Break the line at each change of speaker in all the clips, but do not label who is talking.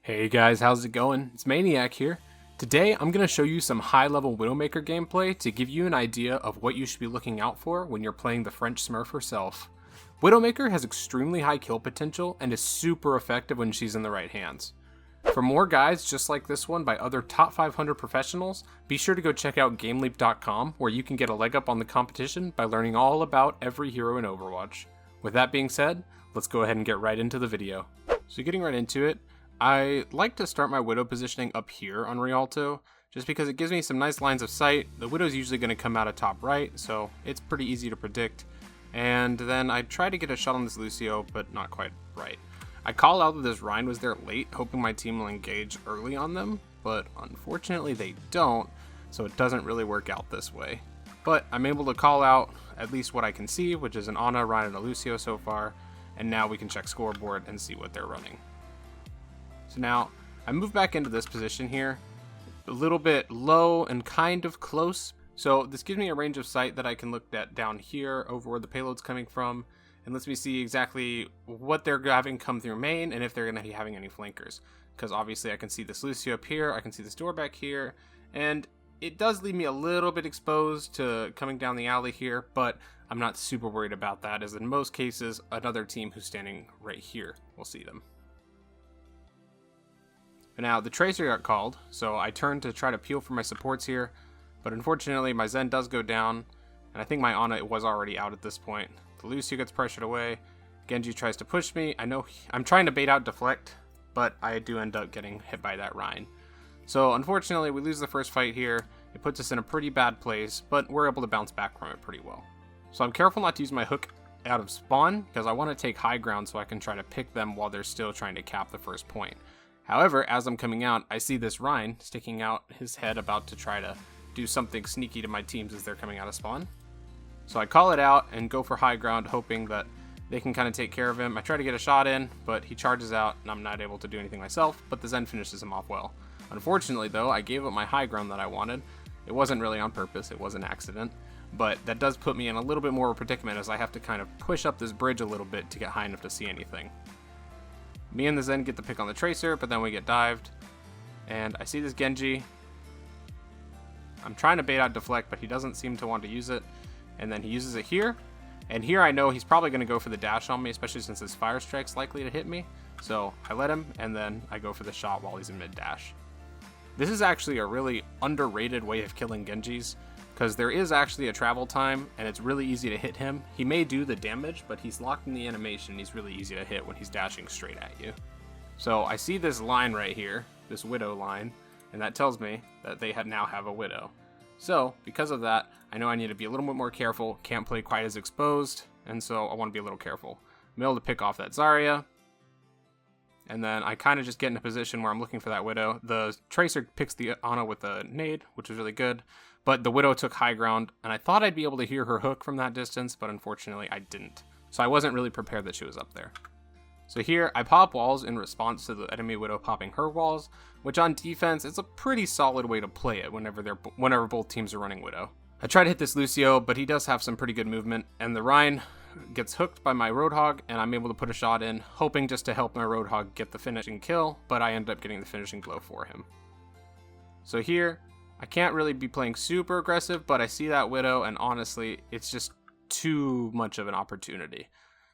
Hey guys, how's it going? It's Maniac here. Today I'm going to show you some high-level Widowmaker gameplay to give you an idea of what you should be looking out for when you're playing the French Smurf herself. Widowmaker has extremely high kill potential and is super effective when she's in the right hands. For more guides just like this one by other top 500 professionals, be sure to go check out GameLeap.com where you can get a leg up on the competition by learning all about every hero in Overwatch. With that being said, let's go ahead and get right into the video. So getting right into it, I like to start my Widow positioning up here on Rialto, just because it gives me some nice lines of sight. The Widow's usually going to come out of top right, so it's pretty easy to predict. And then I try to get a shot on this Lucio, but not quite right. I call out that this Rhine was there late, hoping my team will engage early on them, but unfortunately they don't, so it doesn't really work out this way. But I'm able to call out at least what I can see, which is an Ana, Rhine, and a Lucio so far, and now we can check scoreboard and see what they're running. So now, I move back into this position here, a little bit low and kind of close. So this gives me a range of sight that I can look at down here over where the payload's coming from, and lets me see exactly what they're having come through main and if they're going to be having any flankers. Because obviously I can see this Lucio up here, I can see this door back here, and it does leave me a little bit exposed to coming down the alley here, but I'm not super worried about that, as in most cases, another team who's standing right here will see them. But now, the Tracer got called, so I turned to try to peel for my supports here, but unfortunately my Zen does go down, and I think my Ana was already out at this point. The Lucio gets pressured away, Genji tries to push me, I'm trying to bait out deflect, but I do end up getting hit by that Rhine. So unfortunately we lose the first fight here, it puts us in a pretty bad place, but we're able to bounce back from it pretty well. So I'm careful not to use my hook out of spawn, because I want to take high ground so I can try to pick them while they're still trying to cap the first point. However, as I'm coming out, I see this Rhine sticking out his head about to try to do something sneaky to my teams as they're coming out of spawn. So I call it out and go for high ground, hoping that they can kind of take care of him. I try to get a shot in, but he charges out and I'm not able to do anything myself, but the Zen finishes him off well. Unfortunately though, I gave up my high ground that I wanted. It wasn't really on purpose, it was an accident, but that does put me in a little bit more of a predicament as I have to kind of push up this bridge a little bit to get high enough to see anything. Me and the Zen get the pick on the Tracer, but then we get dived. And I see this Genji. I'm trying to bait out deflect, but he doesn't seem to want to use it. And then he uses it here. And here I know he's probably going to go for the dash on me, especially since his fire strike's likely to hit me. So I let him, and then I go for the shot while he's in mid-dash. This is actually a really underrated way of killing Genjis, because there is actually a travel time, and it's really easy to hit him. He may do the damage, but he's locked in the animation. He's really easy to hit when he's dashing straight at you. So I see this line right here, this Widow line, and that tells me that they now have a Widow. So because of that, I know I need to be a little bit more careful, can't play quite as exposed, and so I want to be a little careful. I'm able to pick off that Zarya, and then I kind of just get in a position where I'm looking for that Widow. The Tracer picks the Ana with a nade, which is really good. But the Widow took high ground, and I thought I'd be able to hear her hook from that distance, but unfortunately I didn't. So I wasn't really prepared that she was up there. So here, I pop walls in response to the enemy Widow popping her walls, which on defense is a pretty solid way to play it whenever both teams are running Widow. I try to hit this Lucio, but he does have some pretty good movement, and the Rhine gets hooked by my Roadhog, and I'm able to put a shot in, hoping just to help my Roadhog get the finishing kill, but I end up getting the finishing blow for him. So here, I can't really be playing super aggressive, but I see that Widow, and honestly, it's just too much of an opportunity.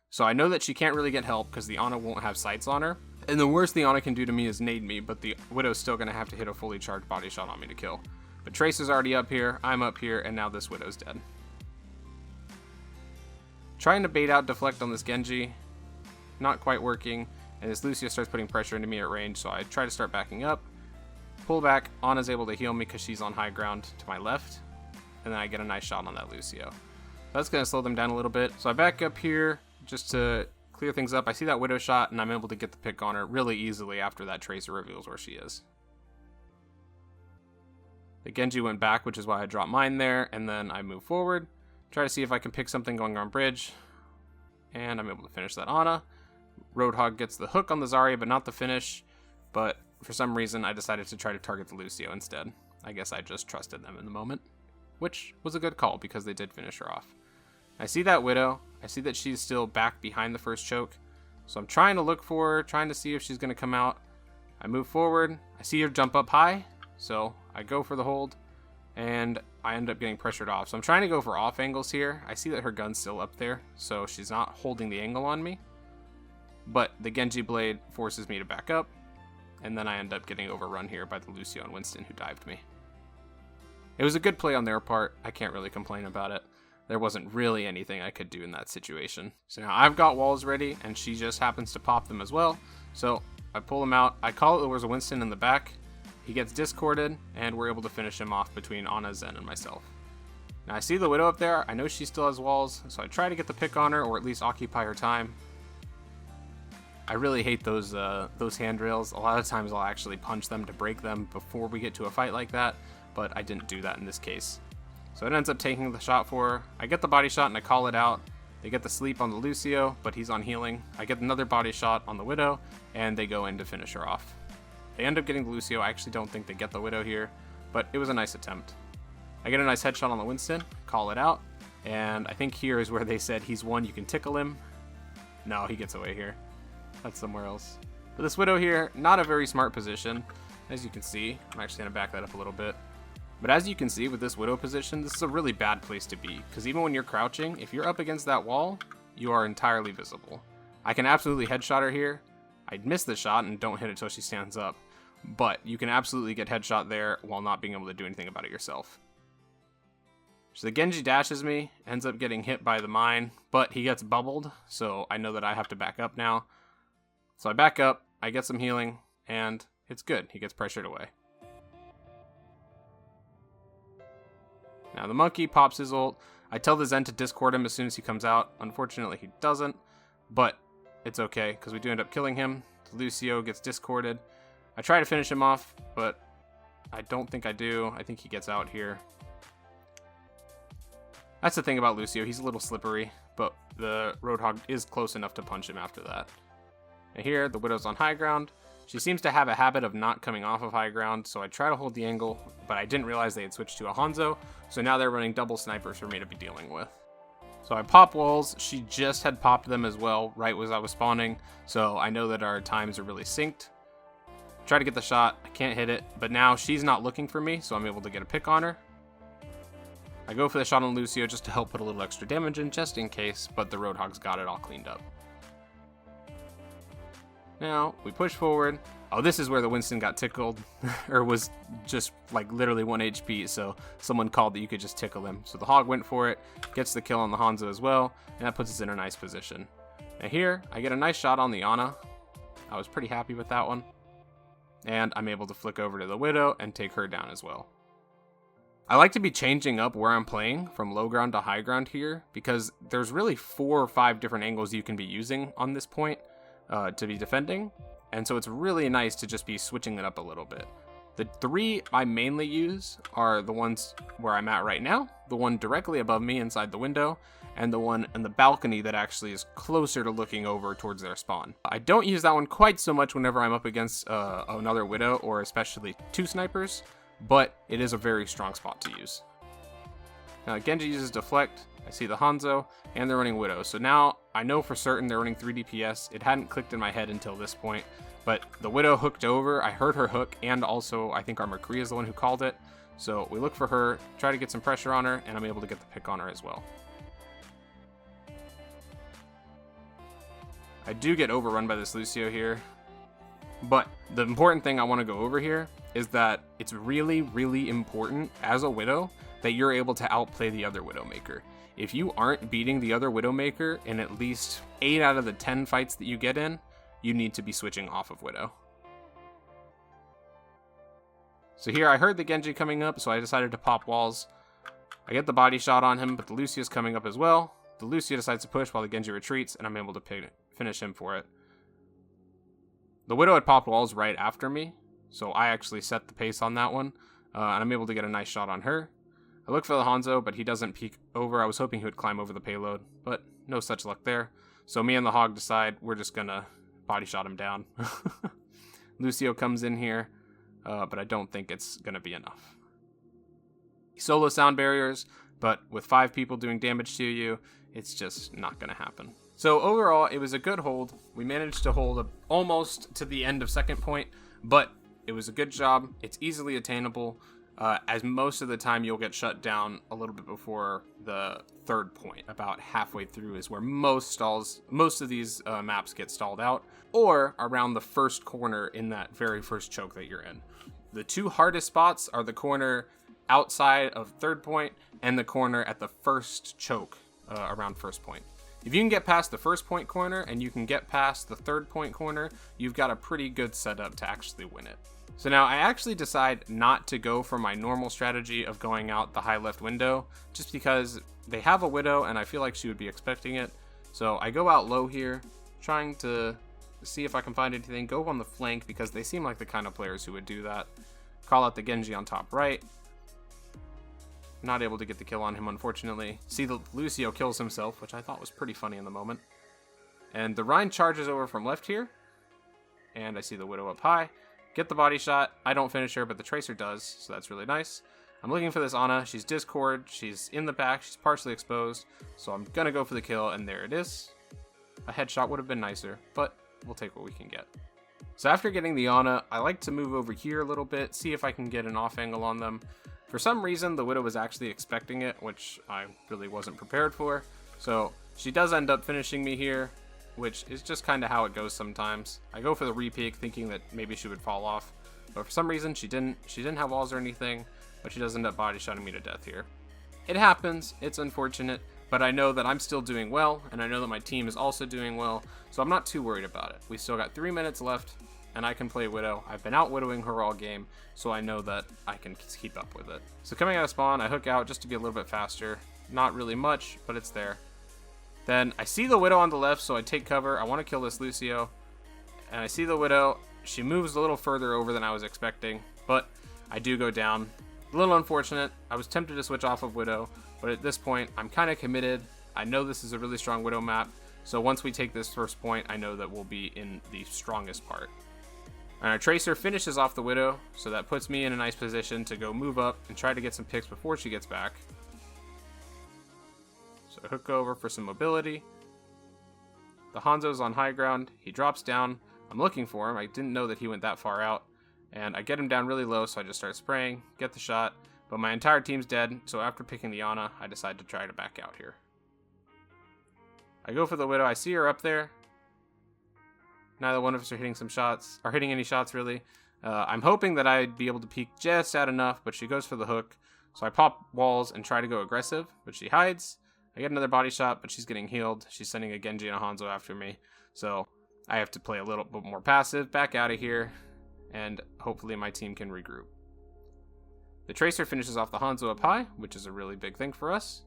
So I know that she can't really get help because the Ana won't have sights on her. And the worst the Ana can do to me is nade me, but the Widow's still going to have to hit a fully charged body shot on me to kill. But Tracer's already up here, I'm up here, and now this Widow's dead. Trying to bait out deflect on this Genji, not quite working, and this Lucio starts putting pressure into me at range, so I try to start backing up. Pull back, Ana's able to heal me because she's on high ground to my left, and then I get a nice shot on that Lucio. That's going to slow them down a little bit, so I back up here just to clear things up. I see that Widow shot, and I'm able to get the pick on her really easily after that Tracer reveals where she is. The Genji went back, which is why I dropped mine there, and then I move forward, try to see if I can pick something going on bridge, and I'm able to finish that Ana. Roadhog gets the hook on the Zarya, but not the finish, but for some reason, I decided to try to target the Lucio instead. I guess I just trusted them in the moment, which was a good call because they did finish her off. I see that Widow. I see that she's still back behind the first choke, so I'm trying to look for her, trying to see if she's going to come out. I move forward. I see her jump up high, so I go for the hold, and I end up getting pressured off. So I'm trying to go for off angles here. I see that her gun's still up there, so she's not holding the angle on me. But the Genji blade forces me to back up, and then I end up getting overrun here by the Lucio and Winston who dived me. It was a good play on their part. I can't really complain about it. There wasn't really anything I could do in that situation. So now I've got walls ready, and she just happens to pop them as well. So I pull him out. I call it there was a Winston in the back. He gets discorded, and we're able to finish him off between Ana, Zen, and myself. Now I see the Widow up there. I know she still has walls, so I try to get the pick on her, or at least occupy her time. I really hate those handrails. A lot of times I'll actually punch them to break them before we get to a fight like that, but I didn't do that in this case. So it ends up taking the shot for her. I get the body shot and I call it out. They get the sleep on the Lucio, but he's on healing. I get another body shot on the Widow, and they go in to finish her off. They end up getting the Lucio. I actually don't think they get the Widow here, but it was a nice attempt. I get a nice headshot on the Winston, call it out, and I think here is where they said he's one, you can tickle him. No, he gets away here. That's somewhere else. But this Widow here, not a very smart position, as you can see. I'm actually going to back that up a little bit. But as you can see with this Widow position, this is a really bad place to be, because even when you're crouching, if you're up against that wall, you are entirely visible. I can absolutely headshot her here. I'd miss the shot and don't hit it until she stands up, but you can absolutely get headshot there while not being able to do anything about it yourself. So the Genji dashes me, ends up getting hit by the mine, but he gets bubbled, so I know that I have to back up now. So I back up, I get some healing, and it's good. He gets pressured away. Now the monkey pops his ult. I tell the Zen to discord him as soon as he comes out. Unfortunately, he doesn't, but it's okay because we do end up killing him. The Lucio gets discorded. I try to finish him off, but I don't think I do. I think he gets out here. That's the thing about Lucio. He's a little slippery, but the Roadhog is close enough to punch him after that. And here, the Widow's on high ground. She seems to have a habit of not coming off of high ground, so I try to hold the angle, but I didn't realize they had switched to a Hanzo, so now they're running double snipers for me to be dealing with. So I pop walls. She just had popped them as well right as I was spawning, so I know that our times are really synced. Try to get the shot. I can't hit it, but now she's not looking for me, so I'm able to get a pick on her. I go for the shot on Lucio just to help put a little extra damage in, just in case, but the Roadhog's got it all cleaned up. Now, we push forward. Oh, this is where the Winston got tickled, or was just like literally 1 HP, so someone called that you could just tickle him. So the Hog went for it, gets the kill on the Hanzo as well, and that puts us in a nice position. Now here, I get a nice shot on the Ana. I was pretty happy with that one. And I'm able to flick over to the Widow and take her down as well. I like to be changing up where I'm playing from low ground to high ground here, because there's really 4 or 5 different angles you can be using on this point. To be defending, and so it's really nice to just be switching it up a little bit. The 3 I mainly use are the ones where I'm at right now, the one directly above me inside the window, and the one in the balcony that actually is closer to looking over towards their spawn. I don't use that one quite so much whenever I'm up against another Widow, or especially 2 snipers, but it is a very strong spot to use. Now Genji uses deflect. I see the Hanzo, and they're running Widow. So now I know for certain they're running 3 DPS. It hadn't clicked in my head until this point, but the Widow hooked over. I heard her hook, and also I think our McCree is the one who called it. So we look for her, try to get some pressure on her, and I'm able to get the pick on her as well. I do get overrun by this Lucio here, but the important thing I want to go over here is that it's really, really important as a Widow that you're able to outplay the other Widowmaker. If you aren't beating the other Widowmaker in at least 8 out of the 10 fights that you get in, you need to be switching off of Widow. So here I heard the Genji coming up, so I decided to pop walls. I get the body shot on him, but the Lucio's coming up as well. The Lucio decides to push while the Genji retreats, and I'm able to finish him for it. The Widow had popped walls right after me, so I actually set the pace on that one, and I'm able to get a nice shot on her. I look for the Hanzo, but he doesn't peek over. I was hoping he would climb over the payload, but no such luck there. So me and the Hog decide we're just gonna body shot him down. Lucio comes in here, but I don't think it's gonna be enough. Solo sound barriers, but with 5 people doing damage to you, it's just not gonna happen. So overall, it was a good hold. We managed to hold almost to the end of second point, But it was a good job. It's easily attainable, as most of the time you'll get shut down a little bit before the third point. About halfway through is where most of these maps get stalled out, or around the first corner in that very first choke that you're in. The two hardest spots are the corner outside of third point and the corner at the first choke around first point. If you can get past the first point corner and you can get past the third point corner, you've got a pretty good setup to actually win it. So now I actually decide not to go for my normal strategy of going out the high left window, just because they have a Widow and I feel like she would be expecting it. So I go out low here, trying to see if I can find anything, go on the flank because they seem like the kind of players who would do that. Call out the Genji on top right. Not able to get the kill on him, unfortunately. See, the Lucio kills himself, which I thought was pretty funny in the moment. And the Rhine charges over from left here. And I see the Widow up high. Get the body shot. I don't finish her, but the Tracer does, so that's really nice. I'm looking for this Ana. She's Discord. She's in the back. She's partially exposed. So I'm going to go for the kill, and there it is. A headshot would have been nicer, but we'll take what we can get. So after getting the Ana, I like to move over here a little bit, see if I can get an off angle on them. For some reason, the Widow was actually expecting it, which I really wasn't prepared for. So she does end up finishing me here, which is just kind of how it goes sometimes. I go for the re-peek thinking that maybe she would fall off, but for some reason she didn't. She didn't have walls or anything, but she does end up body shotting me to death here. It happens, it's unfortunate, but I know that I'm still doing well, and I know that my team is also doing well, so I'm not too worried about it. We still got 3 minutes left, and I can play Widow. I've been out Widowing her all game, so I know that I can keep up with it. So coming out of spawn, I hook out just to be a little bit faster. Not really much, but it's there. Then I see the Widow on the left, so I take cover. I want to kill this Lucio, and I see the Widow. She moves a little further over than I was expecting, but I do go down. A little unfortunate. I was tempted to switch off of Widow, but at this point, I'm kind of committed. I know this is a really strong Widow map, so once we take this first point, I know that we'll be in the strongest part. And our Tracer finishes off the Widow, so that puts me in a nice position to go move up and try to get some picks before she gets back. So I hook over for some mobility. The Hanzo's on high ground. He drops down. I'm looking for him. I didn't know that he went that far out. And I get him down really low, so I just start spraying, get the shot. But my entire team's dead, so after picking the Ana, I decide to try to back out here. I go for the Widow. I see her up there. Neither one of us are hitting any shots really. I'm hoping that I'd be able to peek just out enough, but she goes for the hook. So I pop walls and try to go aggressive, but she hides. I get another body shot, but she's getting healed. She's sending a Genji and a Hanzo after me. So I have to play a little bit more passive, back out of here, and hopefully my team can regroup. The Tracer finishes off the Hanzo up high, which is a really big thing for us.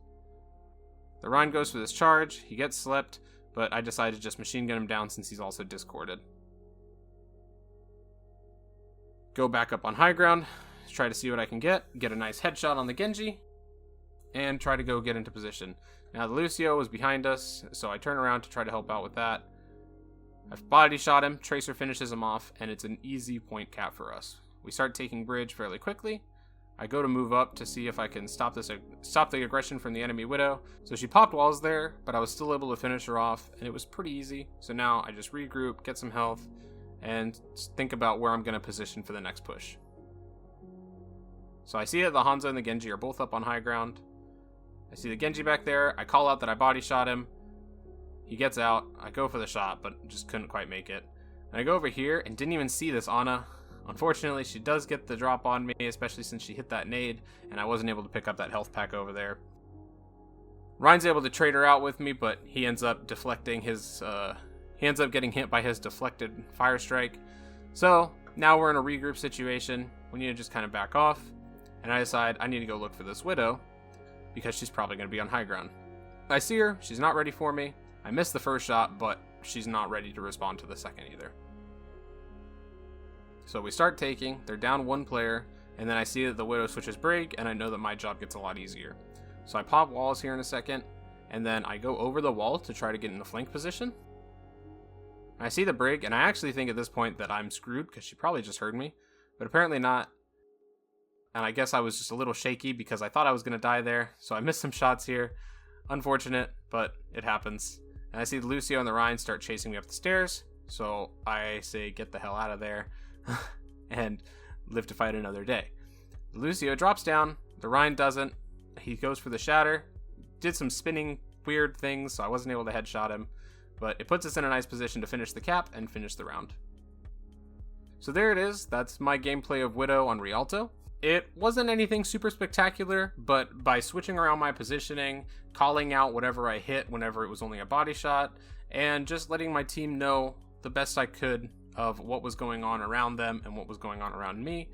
The Rhine goes for this charge. He gets slept, but I decided to just machine gun him down since he's also discorded. Go back up on high ground, try to see what I can get a nice headshot on the Genji, and try to go get into position. Now the Lucio was behind us, so I turn around to try to help out with that. I've body shot him, Tracer finishes him off, and it's an easy point cap for us. We start taking bridge fairly quickly. I go to move up to see if I can stop the aggression from the enemy Widow. So she popped walls there, but I was still able to finish her off, and it was pretty easy. So now I just regroup, get some health, and think about where I'm going to position for the next push. So I see that the Hanzo and the Genji are both up on high ground. I see the Genji back there. I call out that I body shot him. He gets out. I go for the shot, but just couldn't quite make it. And I go over here and didn't even see this Ana. Unfortunately, she does get the drop on me, especially since she hit that nade, and I wasn't able to pick up that health pack over there. Ryan's able to trade her out with me, but he ends up deflecting his, he ends up getting hit by his deflected fire strike. So, now we're in a regroup situation. We need to just kind of back off, and I decide I need to go look for this Widow, because she's probably going to be on high ground. I see her, she's not ready for me. I missed the first shot, but she's not ready to respond to the second either. So we start taking, they're down one player, and then I see that the Widow switches Brig, and I know that my job gets a lot easier. So I pop walls here in a second, and then I go over the wall to try to get in the flank position. I see the Brig, and I actually think at this point that I'm screwed, because she probably just heard me, but apparently not. And I guess I was just a little shaky because I thought I was going to die there, so I missed some shots here. Unfortunate, but it happens. And I see the Lucio and the Rhine start chasing me up the stairs, so I say get the hell out of there. and live to fight another day. Lucio drops down, the Rhine doesn't. He goes for the Shatter, did some spinning weird things, so I wasn't able to headshot him, but it puts us in a nice position to finish the cap and finish the round. So there it is, that's my gameplay of Widow on Rialto. It wasn't anything super spectacular, but by switching around my positioning, calling out whatever I hit whenever it was only a body shot, and just letting my team know the best I could of what was going on around them and what was going on around me,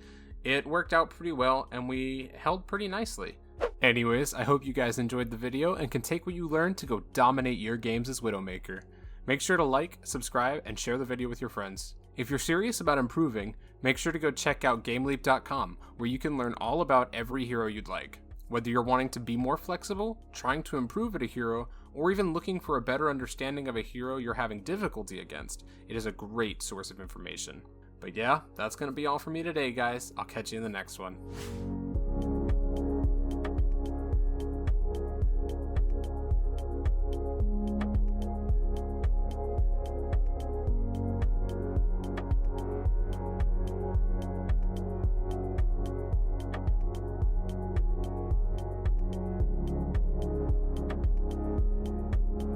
it worked out pretty well and we held pretty nicely. Anyways, I hope you guys enjoyed the video and can take what you learned to go dominate your games as Widowmaker. Make sure to like, subscribe, and share the video with your friends. If you're serious about improving, make sure to go check out GameLeap.com, where you can learn all about every hero you'd like. Whether you're wanting to be more flexible, trying to improve at a hero, or even looking for a better understanding of a hero you're having difficulty against, it is a great source of information. But yeah, that's going to be all for me today, guys. I'll catch you in the next one.